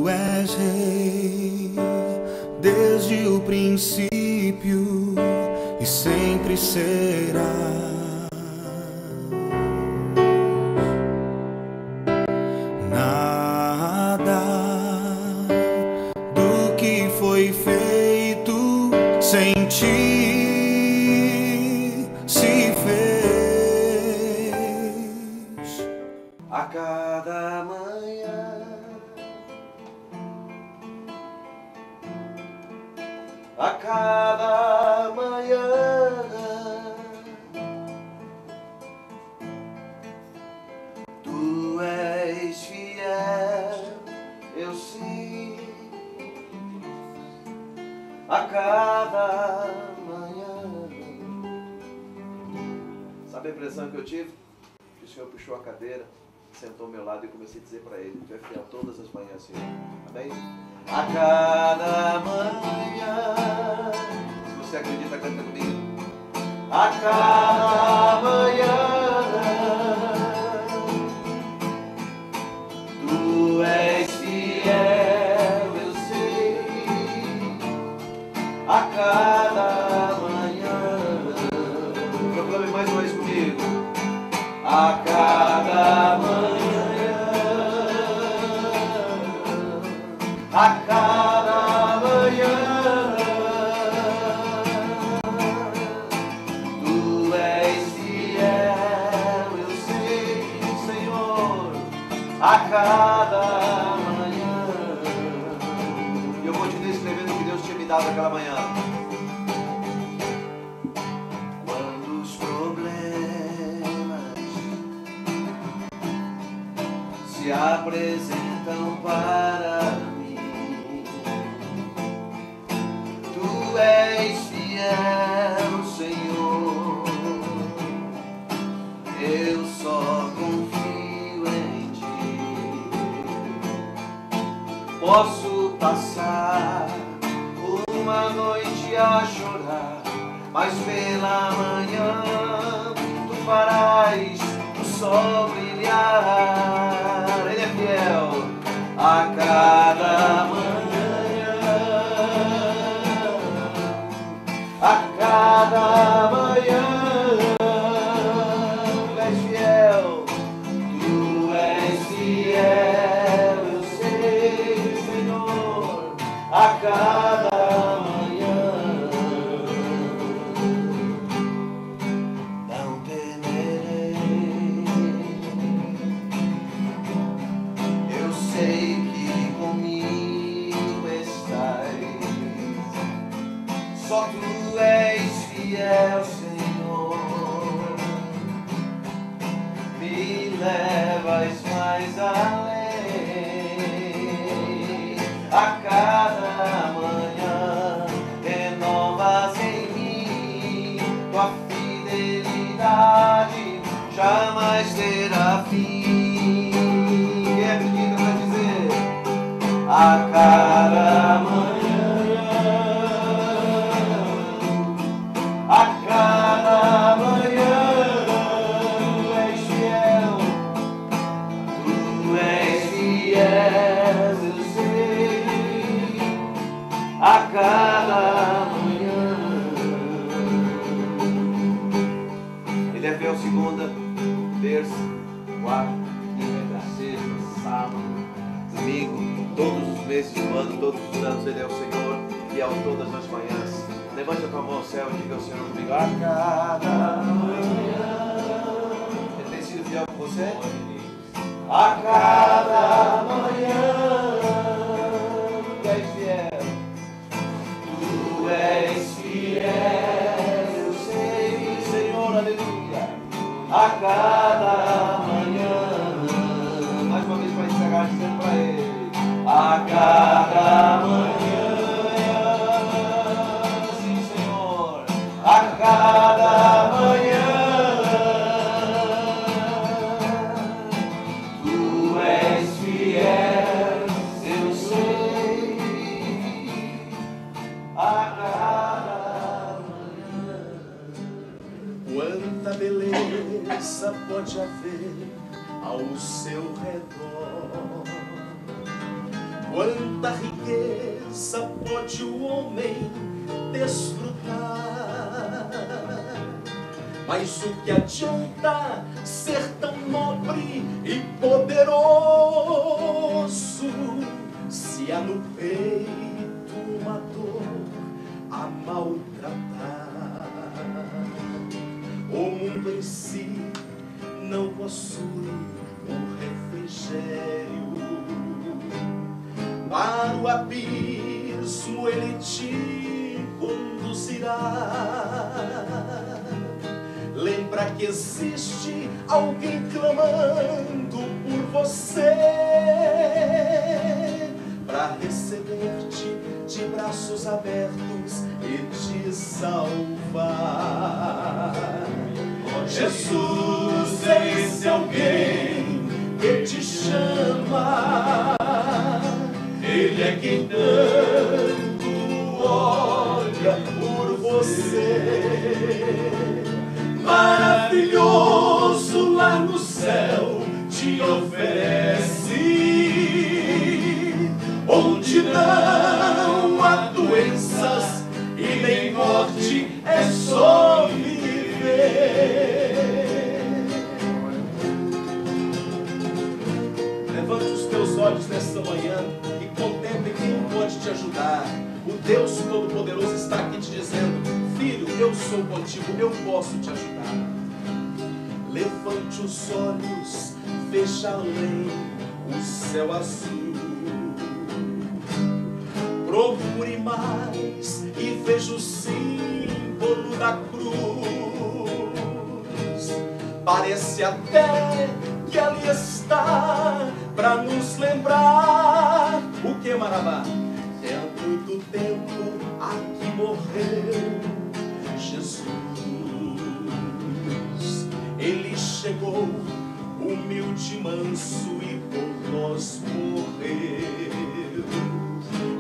Tu és rei desde o princípio e sempre será. Nada do que foi feito sem ti se fez. A cada manhã, a cada manhã, tu és fiel, eu sei. A cada manhã. Sabe a impressão que eu tive? Que o Senhor puxou a cadeira, sentou ao meu lado e eu comecei a dizer para ele: tu é fiel todas as manhãs, Senhor. Amém? A cada manhã. Se você acredita, canta comigo. A cada manhã, tu és fiel, eu sei. A cada manhã. Proclame mais uma vez comigo. A cada manhã, a cada manhã, tu és fiel, eu sei, Senhor, a cada manhã. E eu continuei escrevendo o que Deus tinha me dado naquela manhã. Quando os problemas se apresentam para mim, tu és fiel, Senhor. Eu só confio em ti. Posso passar uma noite a chorar, mas pela manhã tu farás o sol brilhar. Ele é fiel a cada manhã, a cada manhã. Tu és fiel, tu és fiel, eu sei, Senhor, a cada manhã. Não temerei, eu sei que comigo estás. Só tu és fiel, Senhor. Me levas mais além. A cada manhã renovas em mim. Tua fidelidade jamais terá fim. Quem acredita vai dizer: a cada manhã, a cada manhã, tu és fiel, tu és fiel, eu sei, a cada manhã. Ele é fiel segunda, terça, quarta, quinta, sexta, sábado, domingo, todos os meses do ano, todos os anos. Ele é o Senhor, fiel todas as manhãs. Levante a tua mão ao céu e diga ao Senhor comigo: a cada manhã. Ele tem sido fiel com você? A cada manhã, tu és fiel. Tu és fiel, eu sei, Senhor, aleluia. A cada manhã. Mais uma vez para encerrar, dizendo para ele: a cada manhã. A cada manhã, tu Quanta riqueza pode o homem desfrutar, mas o que adianta ser tão nobre e poderoso se há no peito uma dor a maltratar? O mundo em si não possui um refrigério, para o abismo ele te conduzirá. Lembra que existe alguém clamando por você, para receber-te de braços abertos e te salvar. Jesus é esse alguém que te chama, Ele é quem tanto olha por você. Maravilhoso lá no céu te oferece, onde não há doenças e nem morte, é só viver. Levante os teus olhos nesta manhã e contemple quem pode te ajudar. O Deus Todo-Poderoso está aqui te dizendo: filho, eu sou contigo, eu posso te ajudar. Levante os olhos, veja além o céu azul. Procure mais e veja o símbolo da cruz. Parece até que ali está para nos lembrar o que, Marabá? Que há muito tempo aqui morreu Jesus. Ele chegou humilde, manso e por nós morreu.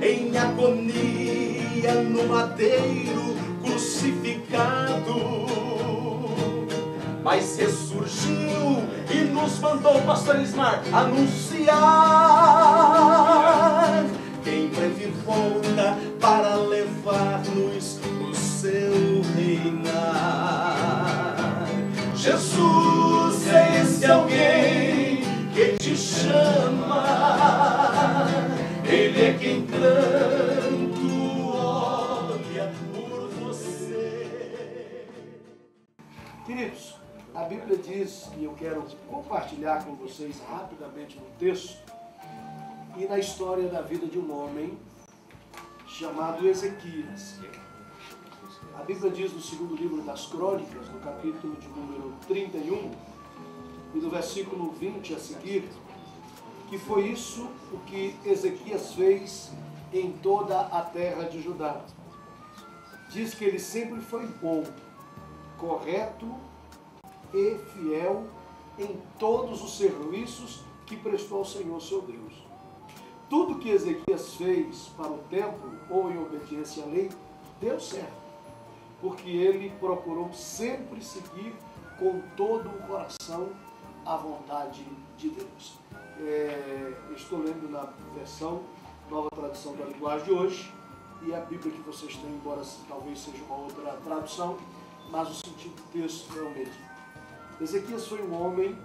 Em agonia no madeiro crucificado, mas ressurgiu e nos mandou, pastor Elismar, anunciar que em breve volta para levar-nos o seu reinar. Jesus é esse alguém que te chama, Ele é quem tanto olha por você. Queridos, a Bíblia diz, e eu quero compartilhar com vocês rapidamente no texto e na história da vida de um homem chamado Ezequias. A Bíblia diz no segundo livro das Crônicas, no capítulo de número 31, e do versículo 20 a seguir, que foi isso o que Ezequias fez em toda a terra de Judá. Diz que ele sempre foi bom, correto e fiel em todos os serviços que prestou ao Senhor seu Deus. Tudo que Ezequias fez para o templo, ou em obediência à lei, deu certo, porque ele procurou sempre seguir com todo o coração a vontade de Deus. Estou lendo na versão Nova Tradução da Linguagem de hoje, e a Bíblia que vocês têm, embora talvez seja uma outra tradução, mas o sentido do texto é o mesmo. Ezequias foi um homem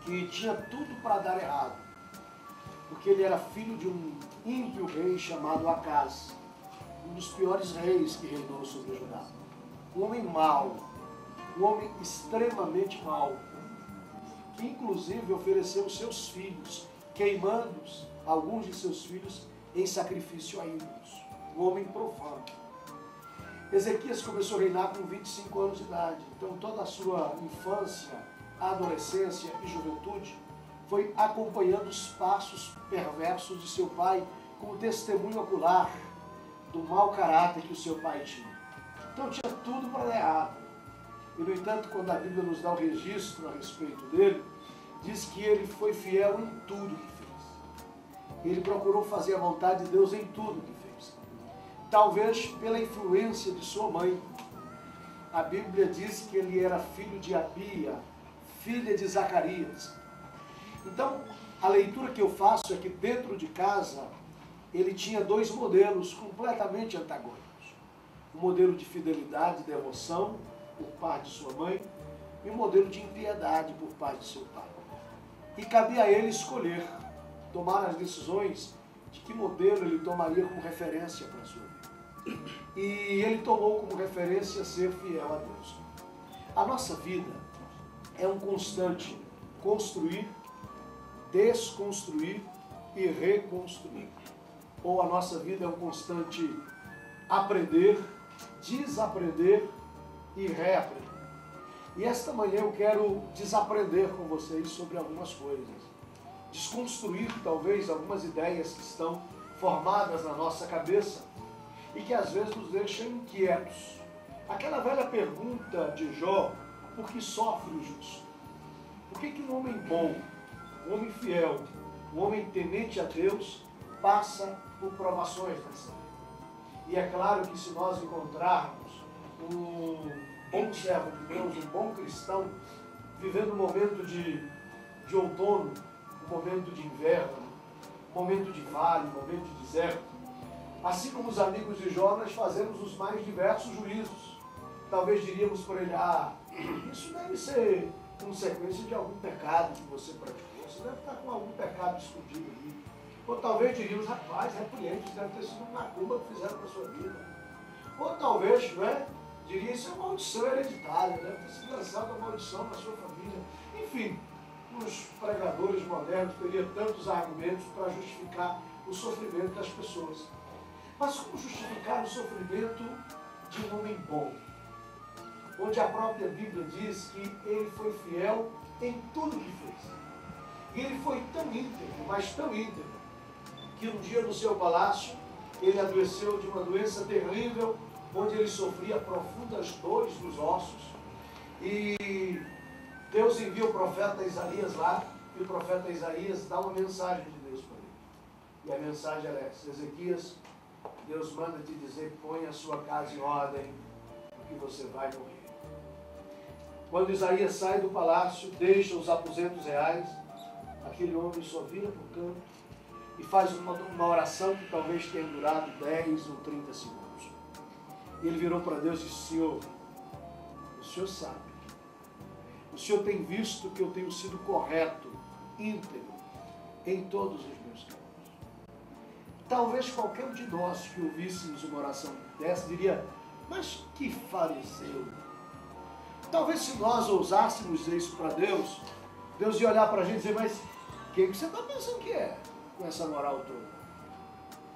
que tinha tudo para dar errado, porque ele era filho de um ímpio rei chamado Acaz, um dos piores reis que reinou sobre Judá. Um homem mau, um homem extremamente mau, que inclusive ofereceu os seus filhos, queimando alguns de seus filhos em sacrifício a ídolos. Um homem profano. Ezequias começou a reinar com 25 anos de idade, então toda a sua infância, adolescência e juventude foi acompanhando os passos perversos de seu pai, com o testemunho ocular do mau caráter que o seu pai tinha. Então tinha tudo para dar errado. E no entanto, quando a Bíblia nos dá o registro a respeito dele, diz que ele foi fiel em tudo que fez. Ele procurou fazer a vontade de Deus em tudo que fez. Talvez pela influência de sua mãe. A Bíblia diz que ele era filho de Abia, filha de Zacarias. Então, a leitura que eu faço é que dentro de casa ele tinha dois modelos completamente antagônicos. Um modelo de fidelidade e devoção por parte de sua mãe e um modelo de impiedade por parte de seu pai. E cabia a ele escolher, tomar as decisões de que modelo ele tomaria como referência para a sua vida. E ele tomou como referência ser fiel a Deus. A nossa vida é um constante construir, desconstruir e reconstruir. Ou a nossa vida é um constante aprender, desaprender e reaprender. E esta manhã eu quero desaprender com vocês sobre algumas coisas. Desconstruir talvez algumas ideias que estão formadas na nossa cabeça e que às vezes nos deixam inquietos. Aquela velha pergunta de Jó, por que sofre o justo? Por que um homem bom, um homem fiel, um homem temente a Deus passa por provações nessa vida? E é claro que se nós encontrarmos um bom servo de Deus, um bom cristão, vivendo um momento de outono, um momento de inverno, um momento de vale, um momento de deserto, assim como os amigos de Jó, nós fazemos os mais diversos juízos. Talvez diríamos por ele, isso deve ser consequência de algum pecado que você praticou, você deve estar com algum pecado escondido ali. Ou talvez diríamos, rapaz, repreende, deve ter sido uma macumba que fizeram na sua vida. Ou talvez, diria, isso é uma maldição hereditária, deve ter sido lançada uma maldição na sua família. Enfim, os pregadores modernos teriam tantos argumentos para justificar o sofrimento das pessoas. Mas como justificar o sofrimento de um homem bom? Onde a própria Bíblia diz que ele foi fiel em tudo que fez. E ele foi tão íntegro, mas tão íntegro, que um dia no seu palácio ele adoeceu de uma doença terrível, onde ele sofria profundas dores nos ossos. E Deus envia o profeta Isaías lá, e o profeta Isaías dá uma mensagem de Deus para ele. E a mensagem é essa: Ezequias, Deus manda te dizer, põe a sua casa em ordem, porque você vai morrer. Quando Isaías sai do palácio, deixa os aposentos reais, aquele homem só vira para o canto e faz uma oração que talvez tenha durado 10 ou 30 segundos. E ele virou para Deus e disse, Senhor, o Senhor sabe, o Senhor tem visto que eu tenho sido correto, íntegro, em todos os meus caminhos. Talvez qualquer um de nós que ouvíssemos uma oração dessa diria, mas que fariseu! Talvez se nós ousássemos dizer isso para Deus, Deus ia olhar para a gente e dizer, mas quem que você está pensando que é com essa moral toda?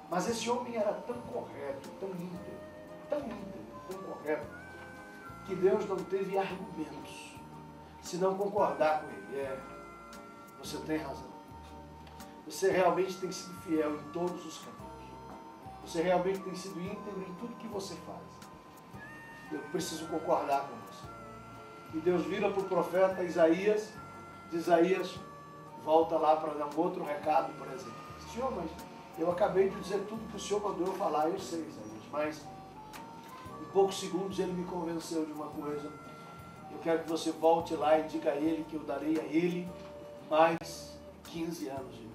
Mas esse homem era tão correto, tão íntegro, tão correto, que Deus não teve argumentos, se não concordar com ele. Você tem razão. Você realmente tem sido fiel em todos os caminhos. Você realmente tem sido íntegro em tudo que você faz. Eu preciso concordar com você. E Deus vira para o profeta Isaías, diz, Isaías, volta lá para dar um outro recado para Ezequias. Senhor, mas eu acabei de dizer tudo que o Senhor mandou eu falar, eu sei, Isaías, mas em poucos segundos ele me convenceu de uma coisa. Eu quero que você volte lá e diga a ele que eu darei a ele mais 15 anos de vida.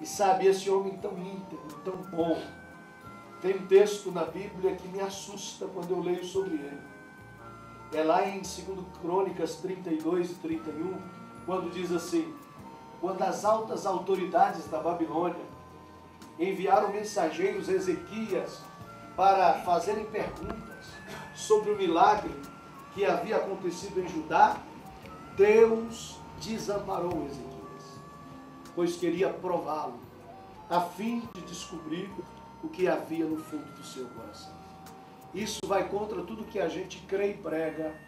E sabe, esse homem tão íntegro, tão bom, tem um texto na Bíblia que me assusta quando eu leio sobre ele. É lá em 2 Crônicas 32 e 31, quando diz assim, quando as altas autoridades da Babilônia enviaram mensageiros a Ezequias para fazerem perguntas sobre o milagre que havia acontecido em Judá, Deus desamparou Ezequias, pois queria prová-lo, a fim de descobrir o que havia no fundo do seu coração. Isso vai contra tudo que a gente crê e prega.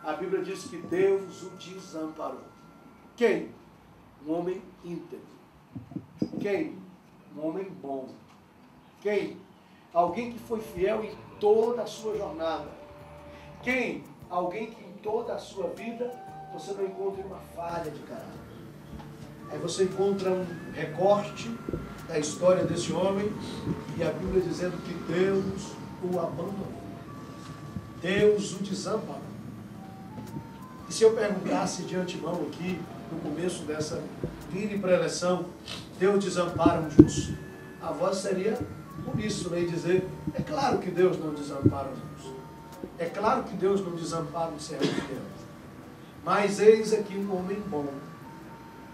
A Bíblia diz que Deus o desamparou. Quem? Um homem íntegro. Quem? Um homem bom. Quem? Alguém que foi fiel em toda a sua jornada. Quem? Alguém que em toda a sua vida você não encontra uma falha de caráter. Aí você encontra um recorte da história desse homem e a Bíblia dizendo que Deus o abandonou. Deus o desamparou. E se eu perguntasse de antemão aqui, no começo dessa vir em pré-eleição, Deus desampara um justo, a voz seria uníssona e dizer, é claro que Deus não desampara o justo. É claro que Deus não desampara o servo fiel. Mas eis aqui um homem bom,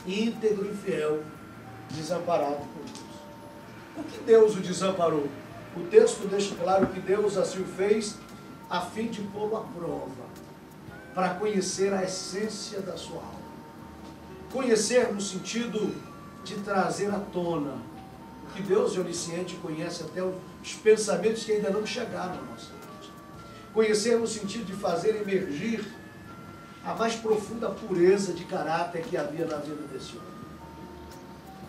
íntegro e fiel, desamparado por Deus. Por que Deus o desamparou? O texto deixa claro que Deus assim o fez a fim de pô-lo à prova, para conhecer a essência da sua alma. Conhecer no sentido de trazer à tona, que Deus é onisciente e conhece até os pensamentos que ainda não chegaram à nossa mente. Conhecer no sentido de fazer emergir a mais profunda pureza de caráter que havia na vida desse homem.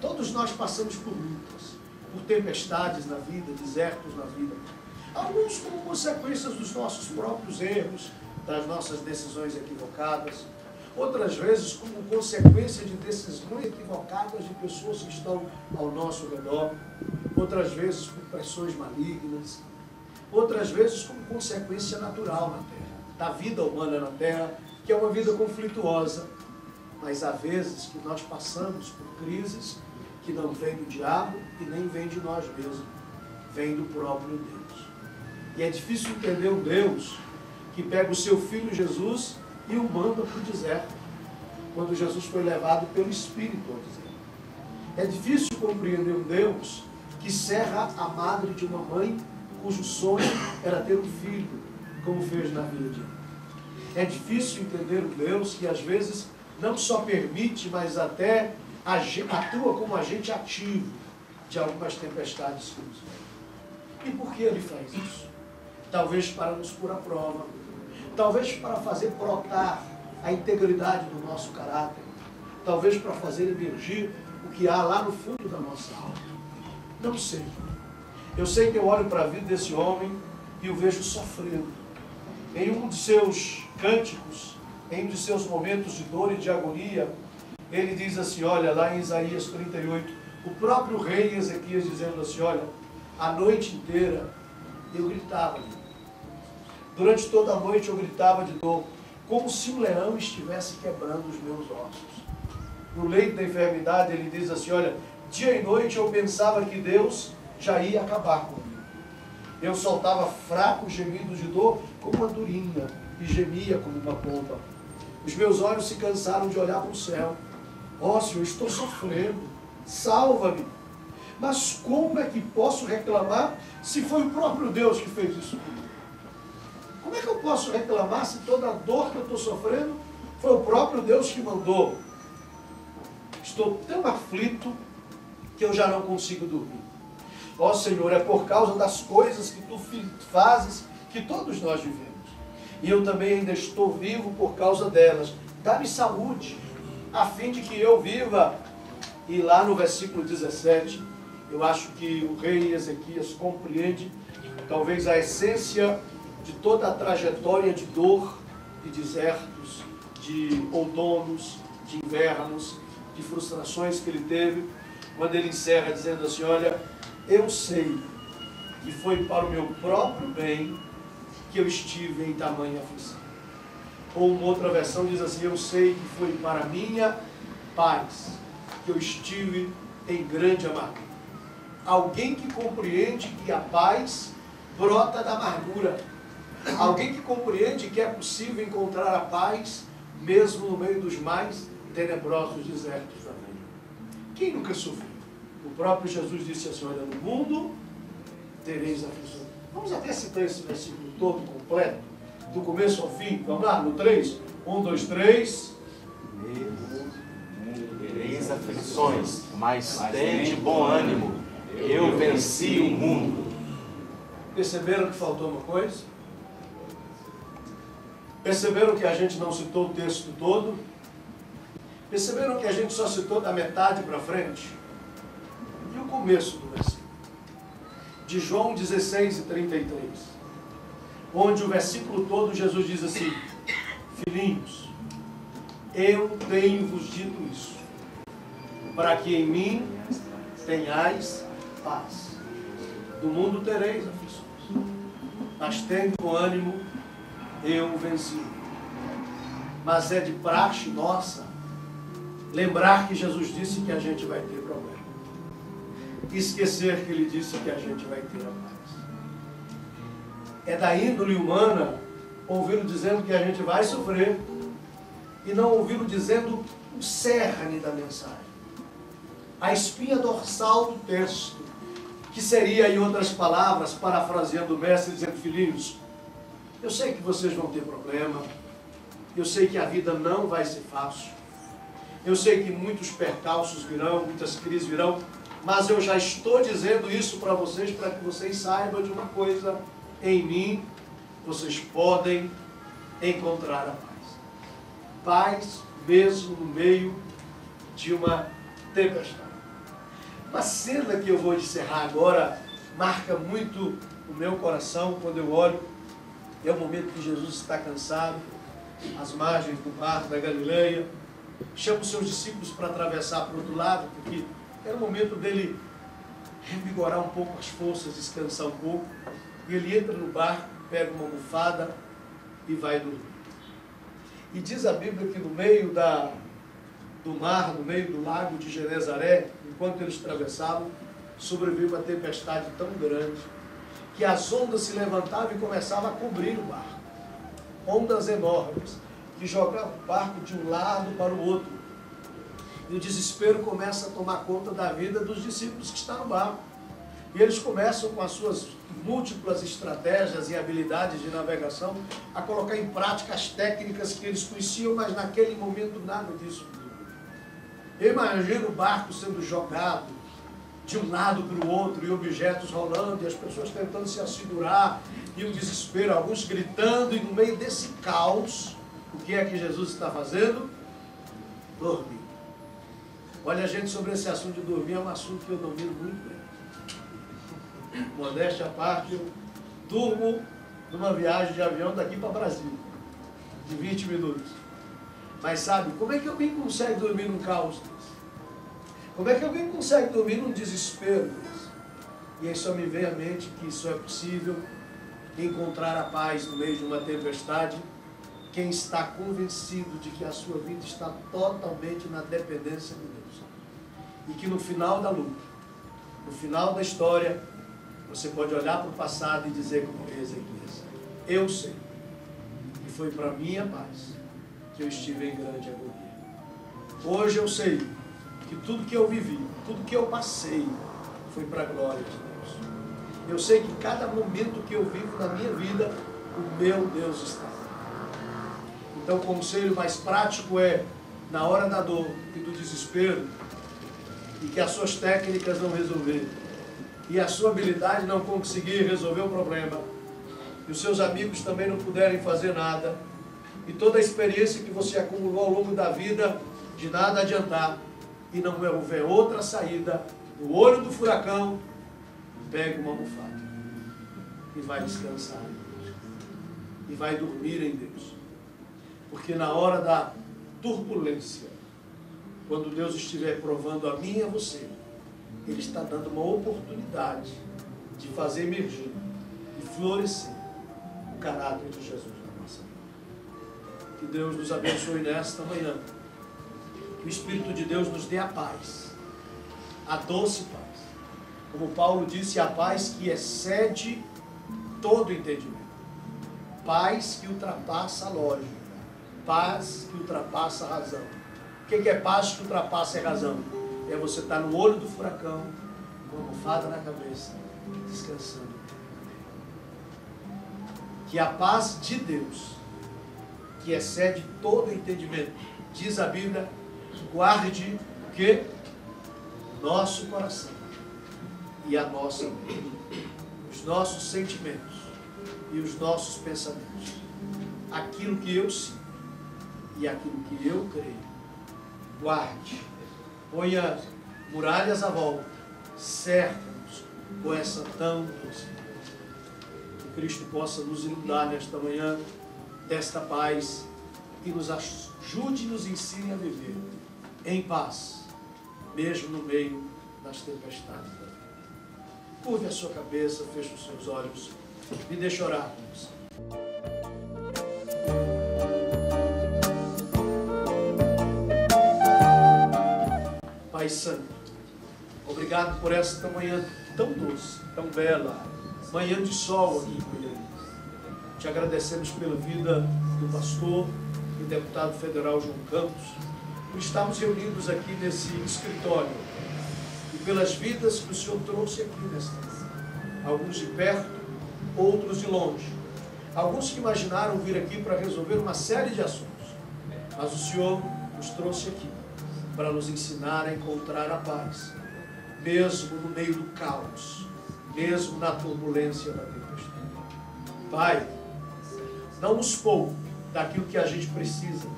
Todos nós passamos por lutas, por tempestades na vida, desertos na vida. Alguns como consequências dos nossos próprios erros, das nossas decisões equivocadas. Outras vezes como consequência de decisões equivocadas de pessoas que estão ao nosso redor. Outras vezes por pressões malignas. Outras vezes como consequência natural na Terra, da vida humana na Terra, que é uma vida conflituosa. Mas há vezes que nós passamos por crises que não vêm do diabo e nem vêm de nós mesmos, vêm do próprio Deus. E é difícil entender um Deus que pega o seu filho Jesus e o manda para o deserto, quando Jesus foi levado pelo Espírito ao deserto. É difícil compreender um Deus que cerra a madre de uma mãe cujo sonho era ter um filho, como fez na vida de Ana. É difícil entender um Deus que às vezes não só permite, mas até atua como agente ativo de algumas tempestades que nos vêm. E por que ele faz isso? Talvez para nos pôr à prova, talvez para fazer brotar a integridade do nosso caráter, talvez para fazer emergir o que há lá no fundo da nossa alma. Não sei. Eu sei que eu olho para a vida desse homem e o vejo sofrendo. Em um de seus cânticos, em um de seus momentos de dor e de agonia, ele diz assim, olha, lá em Isaías 38, o próprio rei Ezequias dizendo assim, olha, a noite inteira eu gritava de dor. Durante toda a noite eu gritava de dor, como se um leão estivesse quebrando os meus ossos. No leito da enfermidade ele diz assim, olha, dia e noite eu pensava que Deus já ia acabar comigo. Eu soltava fracos gemidos de dor como uma andorinha e gemia como uma pomba. Os meus olhos se cansaram de olhar para o céu. Ó Senhor, estou sofrendo, salva-me. Mas como é que posso reclamar se foi o próprio Deus que fez isso comigo? Como é que eu posso reclamar se toda a dor que eu estou sofrendo foi o próprio Deus que mandou? Estou tão aflito que eu já não consigo dormir. Ó Senhor, é por causa das coisas que Tu fazes que todos nós vivemos. E eu também ainda estou vivo por causa delas. Dá-me saúde, a fim de que eu viva. E lá no versículo 17, eu acho que o rei Ezequias compreende talvez a essência de toda a trajetória de dor, de desertos, de outonos, de invernos, de frustrações que ele teve, quando ele encerra dizendo assim, olha, eu sei que foi para o meu próprio bem que eu estive em tamanha aflição. Ou uma outra versão diz assim, eu sei que foi para minha paz que eu estive em grande amargura. Alguém que compreende que a paz brota da amargura. Alguém que compreende que é possível encontrar a paz mesmo no meio dos mais tenebrosos desertos da vida. Quem nunca sofreu? O próprio Jesus disse assim, olha, no mundo tereis aflição. Vamos até citar esse versículo todo, completo, do começo ao fim. Vamos lá, no 3. 1, 2, 3. Tereis aflições, mas tende bom ânimo. Eu venci o mundo. Perceberam que faltou uma coisa? Perceberam que a gente não citou o texto todo? Perceberam que a gente só citou da metade para frente? E o começo do versículo? De João 16 e 33. Onde o versículo todo Jesus diz assim, filhinhos, eu tenho-vos dito isso, para que em mim tenhais paz. Do mundo tereis aflições, mas tende bom ânimo, eu venci. Mas é de praxe nossa lembrar que Jesus disse que a gente vai ter problema. Esquecer que Ele disse que a gente vai ter a paz. É da índole humana ouvi-lo dizendo que a gente vai sofrer e não ouvi-lo dizendo o cerne da mensagem. A espinha dorsal do texto, que seria, em outras palavras, parafraseando o mestre, dizendo: filhinhos, eu sei que vocês vão ter problema, eu sei que a vida não vai ser fácil, eu sei que muitos percalços virão, muitas crises virão, mas eu já estou dizendo isso para que vocês saibam de uma coisa: em mim vocês podem encontrar a paz. Paz mesmo no meio de uma tempestade. Uma cena que eu vou encerrar agora marca muito o meu coração quando eu olho. É o momento que Jesus está cansado, às margens do mar da Galileia, chama os seus discípulos para atravessar para o outro lado, porque era o momento dele revigorar um pouco as forças, descansar um pouco, e ele entra no barco, pega uma almofada e vai dormir. E diz a Bíblia que no meio do mar, no meio do lago de Genezaré, enquanto eles atravessavam, sobreveio uma tempestade tão grande que as ondas se levantavam e começavam a cobrir o barco. Ondas enormes que jogavam o barco de um lado para o outro. E o desespero começa a tomar conta da vida dos discípulos que estão no barco. E eles começam, com as suas múltiplas estratégias e habilidades de navegação, a colocar em prática as técnicas que eles conheciam, mas naquele momento nada disso. Eu imagino o barco sendo jogado de um lado para o outro, e objetos rolando, e as pessoas tentando se assegurar, e o desespero, alguns gritando, e no meio desse caos, o que é que Jesus está fazendo? Dormir. Olha, gente, sobre esse assunto de dormir, é um assunto que eu domino muito bem. Modéstia à parte, eu durmo numa viagem de avião daqui para Brasília, de 20 minutos. Mas sabe, como é que alguém consegue dormir num caos desse? Como é que alguém consegue dormir num desespero desse? E aí só me vem à mente que isso é possível, encontrar a paz no meio de uma tempestade, quem está convencido de que a sua vida está totalmente na dependência de Deus. E que no final da luta, no final da história, você pode olhar para o passado e dizer como Ezequias: eu sei que foi para minha paz que eu estive em grande agonia. Hoje eu sei que tudo que eu vivi, tudo que eu passei, foi para a glória de Deus. Eu sei que cada momento que eu vivo na minha vida, o meu Deus está lá. Então o conselho mais prático é, na hora da dor e do desespero, e que as suas técnicas não resolverem, e a sua habilidade não conseguir resolver o problema, e os seus amigos também não puderem fazer nada, e toda a experiência que você acumulou ao longo da vida de nada adiantar, e não houver outra saída, no olho do furacão, pegue uma almofada e vai descansar em Deus, e vai dormir em Deus, porque na hora da turbulência, quando Deus estiver provando a mim e a você, Ele está dando uma oportunidade de fazer emergir e florescer o caráter de Jesus na nossa vida. Que Deus nos abençoe nesta manhã. Que o Espírito de Deus nos dê a paz, a doce paz. Como Paulo disse, a paz que excede todo entendimento. Paz que ultrapassa a lógica. Paz que ultrapassa a razão. O que é paz que ultrapassa a razão? É você estar no olho do furacão, com a almofada na cabeça, descansando. Que a paz de Deus, que excede todo entendimento, diz a Bíblia, guarde o quê? Nosso coração e a nossa mente, os nossos sentimentos e os nossos pensamentos, aquilo que eu sinto e aquilo que eu creio. Guarde, ponha muralhas à volta, cerca-nos com essa tão doce paz. Que Cristo possa nos inundar nesta manhã desta paz e nos ajude e nos ensine a viver em paz, mesmo no meio das tempestades da vida. Curve a sua cabeça, feche os seus olhos e deixe orar com você. Pai Santo, obrigado por esta manhã tão doce, tão bela, manhã de sol aqui em Goiânia. Te agradecemos pela vida do pastor e deputado federal João Campos, por estarmos reunidos aqui nesse escritório e pelas vidas que o Senhor trouxe aqui nesta manhã. Alguns de perto, outros de longe. Alguns que imaginaram vir aqui para resolver uma série de assuntos. Mas o Senhor nos trouxe aqui para nos ensinar a encontrar a paz, mesmo no meio do caos, mesmo na turbulência da tempestade. Pai, não nos poupe daquilo que a gente precisa.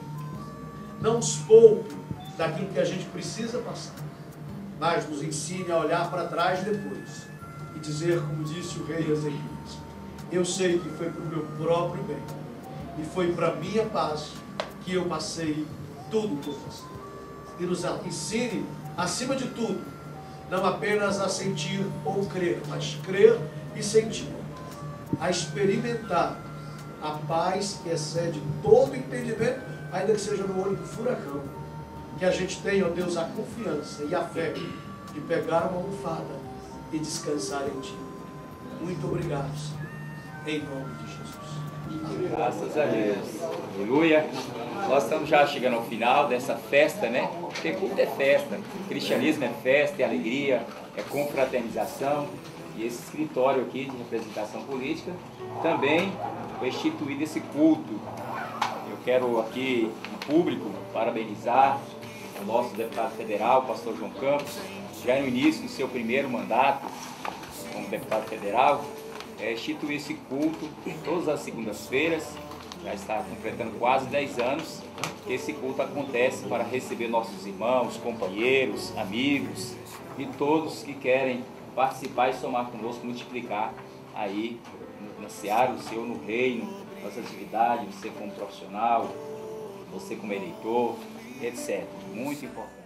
Não nos poupe daquilo que a gente precisa passar. Mas nos ensine a olhar para trás depois e dizer, como disse o rei Ezequias: eu sei que foi para o meu próprio bem e foi para a minha paz que eu passei tudo o que eu passei. E nos ensine, acima de tudo, não apenas a sentir ou crer, mas crer e sentir, a experimentar a paz que excede todo entendimento, ainda que seja no olho do furacão. Que a gente tenha, ó Deus, a confiança e a fé de pegar uma almofada e descansar em Ti. Muito obrigado, em nome de Jesus. Graças a Deus. Aleluia. Nós estamos já chegando ao final dessa festa, né? Porque culto é festa. Cristianismo é festa, é alegria, é confraternização. E esse escritório aqui de representação política também foi instituído esse culto. Eu quero aqui, em público, parabenizar o nosso deputado federal, o pastor João Campos, já no início do seu primeiro mandato como deputado federal, instituir esse culto todas as segundas-feiras. Já está completando quase 10 anos que esse culto acontece para receber nossos irmãos, companheiros, amigos e todos que querem participar e somar conosco, multiplicar aí na seara do Senhor, no reino, nossa atividade, você como profissional, você como eleitor, etc. Muito importante.